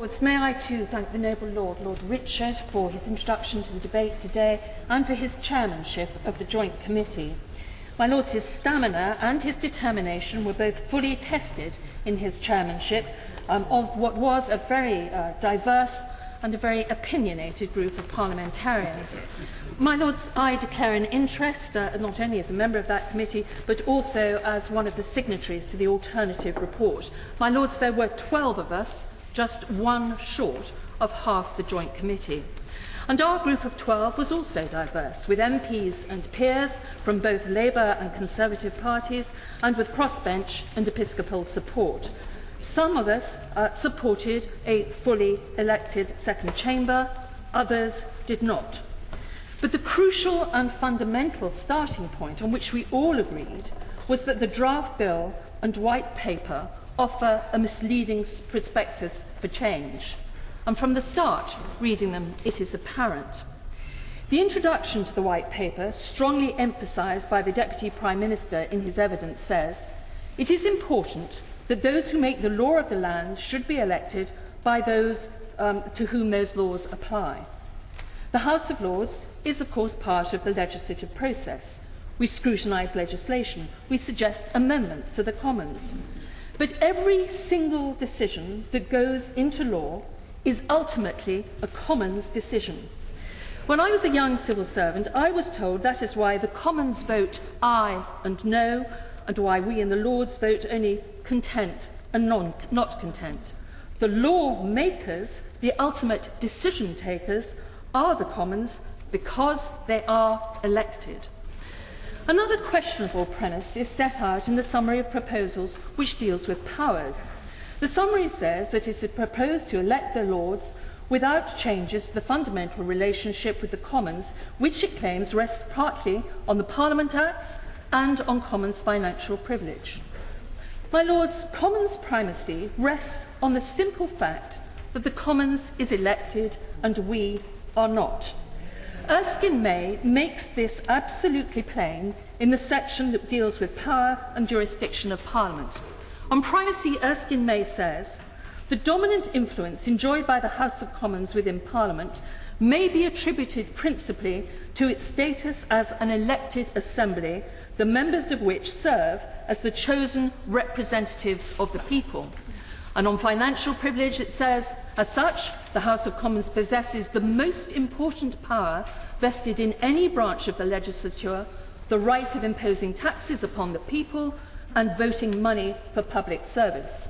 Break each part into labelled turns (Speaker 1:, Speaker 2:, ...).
Speaker 1: May I too thank the noble Lord Richard, for his introduction to the debate today and for his chairmanship of the Joint Committee. My Lords, his stamina and his determination were both fully tested in his chairmanship of what was a very diverse and a very opinionated group of parliamentarians. My Lords, I declare an interest, not only as a member of that committee, but also as one of the signatories to the alternative report. My Lords, there were 12 of us, just one short of half the Joint Committee. And our group of 12 was also diverse, with MPs and peers from both Labour and Conservative parties, and with crossbench and episcopal support. Some of us supported a fully elected second chamber, others did not. But the crucial and fundamental starting point on which we all agreed was that the draft bill and white paper offer a misleading prospectus for change. And from the start, reading them, it is apparent. The introduction to the white paper, strongly emphasised by the Deputy Prime Minister in his evidence, says, "It is important that those who make the law of the land should be elected by those to whom those laws apply." The House of Lords is, of course, part of the legislative process. We scrutinise legislation. We suggest amendments to the Commons. But every single decision that goes into law is ultimately a Commons decision. When I was a young civil servant, I was told that is why the Commons vote aye and no, and why we in the Lords vote only content and not content. The lawmakers, the ultimate decision takers, are the Commons because they are elected. Another questionable premise is set out in the summary of proposals which deals with powers. The summary says that it is proposed to elect the Lords without changes to the fundamental relationship with the Commons, which it claims rests partly on the Parliament Acts and on Commons financial privilege. My Lords, Commons primacy rests on the simple fact that the Commons is elected and we are not. Erskine May makes this absolutely plain in the section that deals with power and jurisdiction of Parliament. On primacy, Erskine May says, "The dominant influence enjoyed by the House of Commons within Parliament may be attributed principally to its status as an elected assembly, the members of which serve as the chosen representatives of the people." And on financial privilege, it says, "As such, the House of Commons possesses the most important power vested in any branch of the legislature, the right of imposing taxes upon the people and voting money for public service."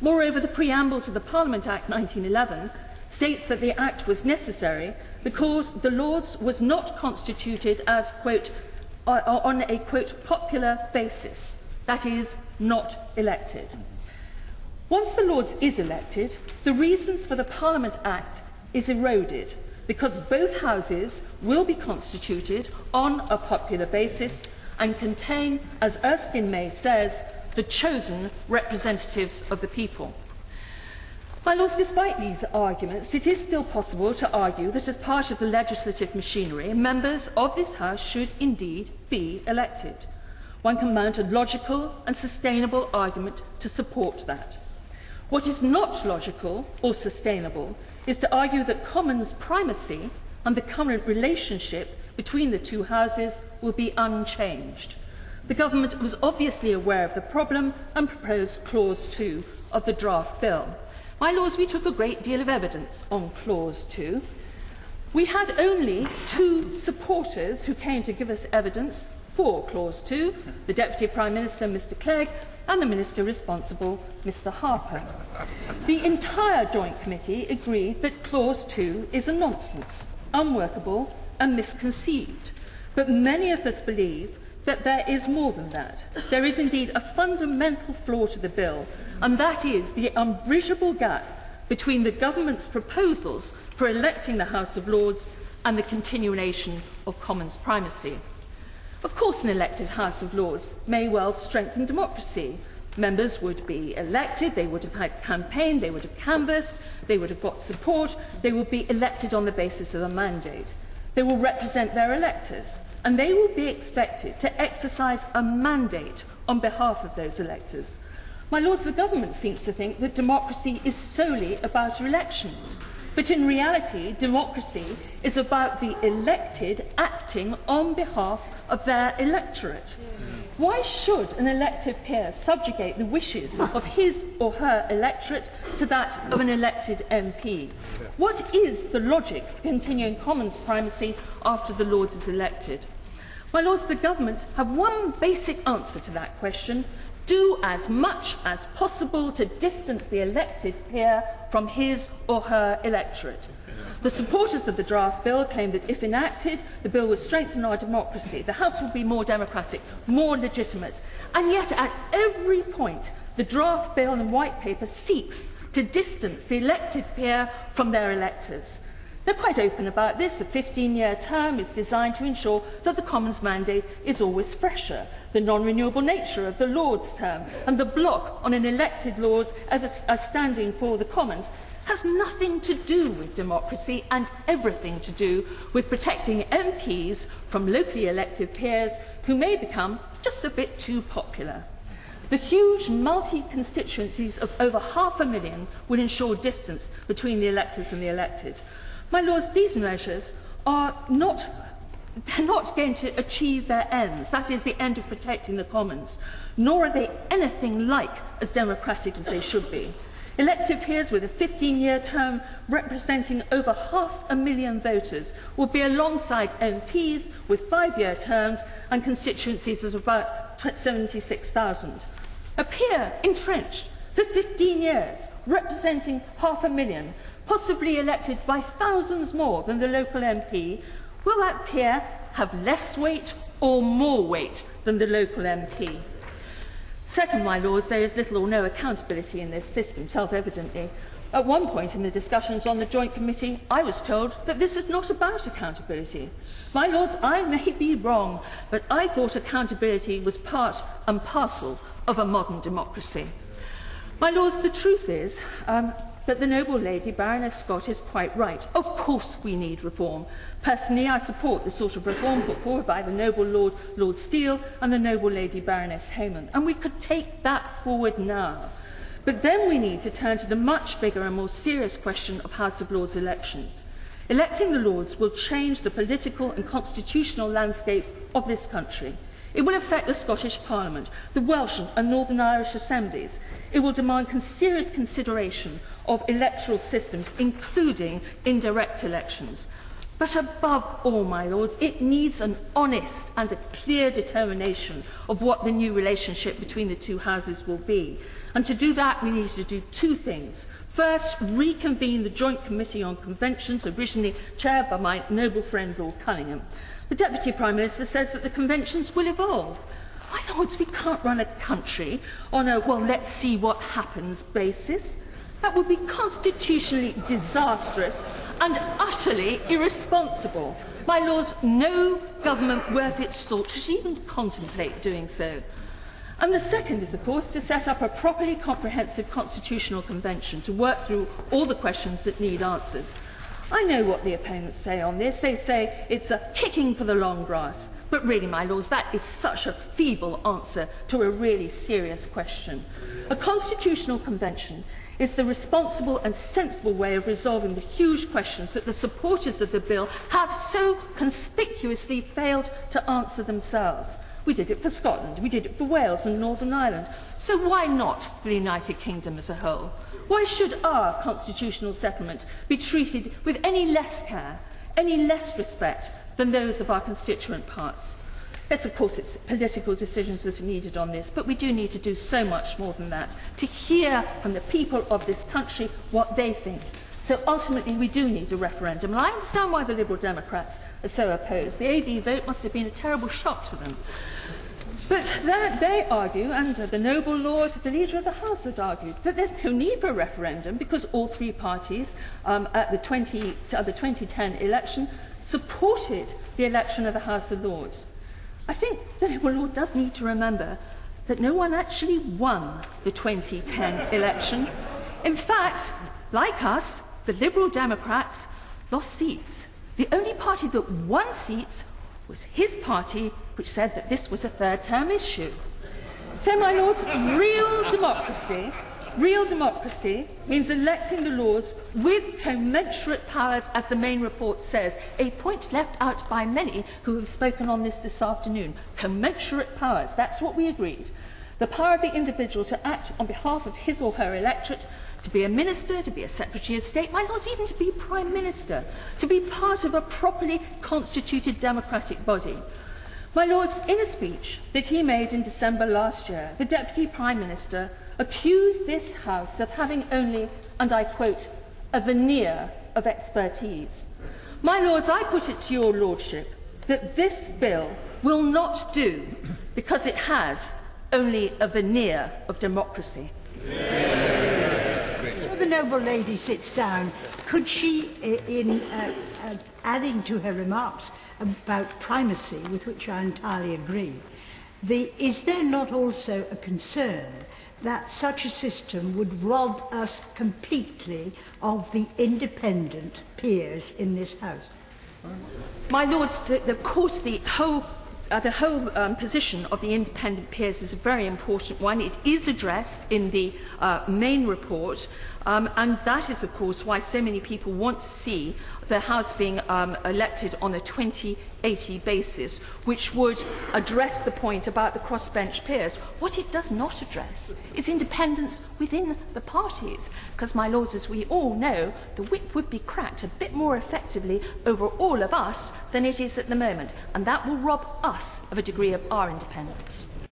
Speaker 1: Moreover, the preamble to the Parliament Act 1911 states that the Act was necessary because the Lords was not constituted as, quote, on a, quote, popular basis, that is, not elected. Once the Lords is elected, the reasons for the Parliament Act is eroded because both houses will be constituted on a popular basis and contain, as Erskine May says, the chosen representatives of the people. My Lords, despite these arguments, it is still possible to argue that as part of the legislative machinery, members of this House should indeed be elected. One can mount a logical and sustainable argument to support that. What is not logical or sustainable is to argue that Commons primacy and the current relationship between the two houses will be unchanged. The government was obviously aware of the problem and proposed Clause 2 of the draft bill. My Lords, we took a great deal of evidence on Clause 2. We had only 2 supporters who came to give us evidence for Clause 2, the Deputy Prime Minister, Mr Clegg, and the Minister responsible, Mr Harper. The entire Joint Committee agreed that Clause 2 is a nonsense, unworkable and misconceived. But many of us believe that there is more than that. There is indeed a fundamental flaw to the bill, and that is the unbridgeable gap between the government's proposals for electing the House of Lords and the continuation of Commons primacy. Of course, an elected House of Lords may well strengthen democracy. Members would be elected, they would have had campaigned, they would have canvassed, they would have got support, they would be elected on the basis of a mandate. They will represent their electors, and they will be expected to exercise a mandate on behalf of those electors. My Lords, the government seems to think that democracy is solely about elections. But in reality, democracy is about the elected acting on behalf of their electorate. Why should an elected peer subjugate the wishes of his or her electorate to that of an elected MP? What is the logic for continuing Commons primacy after the Lords is elected? My Lords, the government have one basic answer to that question: do as much as possible to distance the elected peer from his or her electorate. The supporters of the draft bill claim that if enacted, the bill would strengthen our democracy. The House would be more democratic, more legitimate. And yet, at every point, the draft bill and white paper seeks to distance the elected peer from their electors. They're quite open about this. The 15-year term is designed to ensure that the Commons mandate is always fresher. The non-renewable nature of the Lords' term and the block on an elected Lord as standing for the Commons has nothing to do with democracy and everything to do with protecting MPs from locally elected peers who may become just a bit too popular. The huge multi-constituencies of over 500,000 will ensure distance between the electors and the elected. My Lords, these measures are not going to achieve their ends, that is, the end of protecting the Commons, nor are they anything like as democratic as they should be. Elected peers with a 15-year term representing over 500,000 voters will be alongside MPs with 5-year terms and constituencies of about 76,000. A peer entrenched for 15 years, representing 500,000, possibly elected by thousands more than the local MP, will that peer have less weight or more weight than the local MP? Second, my Lords, there is little or no accountability in this system, self-evidently. At one point in the discussions on the Joint Committee, I was told that this is not about accountability. My Lords, I may be wrong, but I thought accountability was part and parcel of a modern democracy. My Lords, the truth is that the noble lady, Baroness Scott, is quite right. Of course we need reform. Personally, I support the sort of reform put forward by the noble Lord Steele and the noble lady, Baroness Symons, and we could take that forward now. But then we need to turn to the much bigger and more serious question of House of Lords elections. Electing the Lords will change the political and constitutional landscape of this country. It will affect the Scottish Parliament, the Welsh and Northern Irish assemblies. It will demand serious consideration of electoral systems, including indirect elections. But above all, my Lords, it needs an honest and a clear determination of what the new relationship between the two houses will be. And to do that, we need to do two things. First, reconvene the Joint Committee on Conventions, originally chaired by my noble friend Lord Cunningham. The Deputy Prime Minister says that the conventions will evolve. My Lords, we can't run a country on a, well, let's see what happens basis. That would be constitutionally disastrous and utterly irresponsible. My Lords, no government worth its salt should even contemplate doing so. And the second is, of course, to set up a properly comprehensive constitutional convention to work through all the questions that need answers. I know what the opponents say on this. They say it's a kicking for the long grass. But really, my Lords, that is such a feeble answer to a really serious question. A constitutional convention is the responsible and sensible way of resolving the huge questions that the supporters of the bill have so conspicuously failed to answer themselves. We did it for Scotland, we did it for Wales and Northern Ireland. So why not for the United Kingdom as a whole? Why should our constitutional settlement be treated with any less care, any less respect than those of our constituent parts? Yes, of course, it's political decisions that are needed on this, but we do need to do so much more than that, to hear from the people of this country what they think. So ultimately, we do need a referendum, and I understand why the Liberal Democrats are so opposed. The AD vote must have been a terrible shock to them. But they argue, and the noble Lord, the Leader of the House, had argued, that there's no need for a referendum because all three parties at the 2010 election supported the election of the House of Lords. I think the noble Lord does need to remember that no one actually won the 2010 election. In fact, like us, the Liberal Democrats lost seats. The only party that won seats was his party, which said that this was a third-term issue. So, my lords, real democracy means electing the lords with commensurate powers, as the main report says, a point left out by many who have spoken on this afternoon. Commensurate powers, that's what we agreed. The power of the individual to act on behalf of his or her electorate, to be a minister, to be a Secretary of State, my lords, even to be Prime Minister, to be part of a properly constituted democratic body. My lords, in a speech that he made in December last year, the Deputy Prime Minister accused this House of having only, and I quote, a veneer of expertise. My lords, I put it to your lordship that this bill will not do because it has only a veneer of democracy.
Speaker 2: Before the noble lady sits down, could she, in adding to her remarks about primacy, with which I entirely agree, is there not also a concern that such a system would rob us completely of the independent peers in this House?
Speaker 1: My lords, of course, the whole position of the independent peers is a very important one. It is addressed in the main report, and that is, of course, why so many people want to see the House being elected on a 2080 basis, which would address the point about the crossbench peers. What it does not address is independence within the parties, because, my lords, as we all know, the whip would be cracked a bit more effectively over all of us than it is at the moment, and that will rob us of a degree of our independence.